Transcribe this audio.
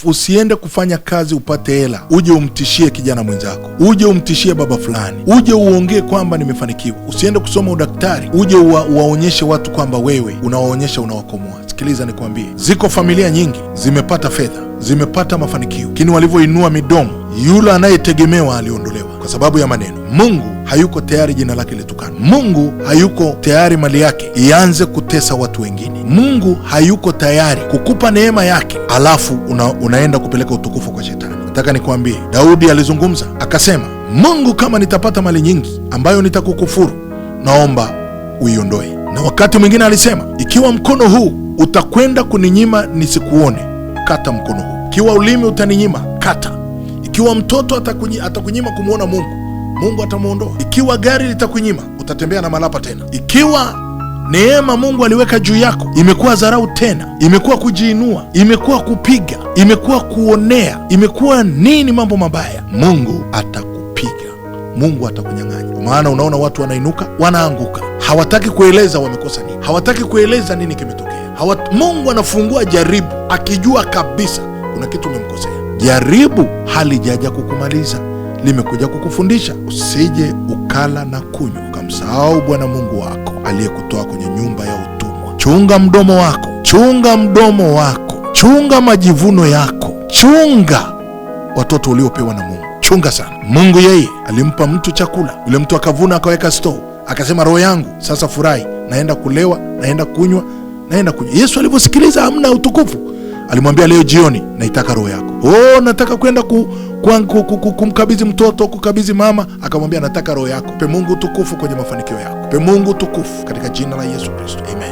Alafu usiende kufanya kazi upate hela uje umtishie kijana mwenzako, uje umtishie baba fulani, uje uongee kwamba nimefanikiwa. Usiende kusoma udaktari uje waonyeshe watu kwamba wewe unawaonyesha unawakomoa. Sikiliza nikwambie, ziko familia nyingi zimepata fedha, zimepata mafanikio, lakini walivyoinua midomo, yule anayetegemewa aliondolewa kwa sababu ya maneno. Mungu hayuko tayari jina lake litukane. Mungu hayuko tayari mali yake ianze kutesa watu wengine. Mungu hayuko tayari kukupa neema yake alafu unaenda kupeleka utukufu kwa shetani. Nataka nikwambie, Daudi alizungumza akasema, Mungu, kama nitapata mali nyingi ambayo nitakukufuru, naomba uiondoe. Na wakati mwingine alisema, ikiwa mkono huu utakwenda kuninyima nisikuone, kata mkono huu. Ikiwa ulimi utaninyima, kata. Ikiwa mtoto atakunyima kumuona Mungu, Mungu atamuondoa. Ikiwa gari litakunyima, utatembea na malapa tena. Ikiwa neema Mungu aliweka juu yako imekuwa dharau tena, imekuwa kujiinua, imekuwa kupiga, imekuwa kuonea, imekuwa nini, mambo mabaya, Mungu atakupiga, Mungu atakunyang'anya. Maana unaona watu wanainuka, wanaanguka, hawataki kueleza wamekosa nini, hawataki kueleza nini kimetokea. Mungu anafungua jaribu akijua kabisa kuna kitu umemkosea. Jaribu halijaja kukumaliza, limekuja kukufundisha. Usije ukala na kunywa ukamsahau Bwana Mungu wako aliyekutoa kwenye nyumba ya utumwa. Chunga mdomo wako, chunga mdomo wako, chunga majivuno yako, chunga watoto uliopewa na Mungu, chunga sana. Mungu yeye alimpa mtu chakula, yule mtu akavuna akaweka store, akasema roho yangu sasa furahi, naenda kulewa, naenda kunywa, naenda kunywa. Yesu aliposikiliza hamna utukufu, alimwambia leo jioni naitaka roho yako. Nataka kwenda kumkabidhi mtoto, kukabidhi mama, akamwambia nataka roho yako. Pe Mungu utukufu kwenye mafanikio yako, pe Mungu utukufu katika jina la Yesu Kristo, amen.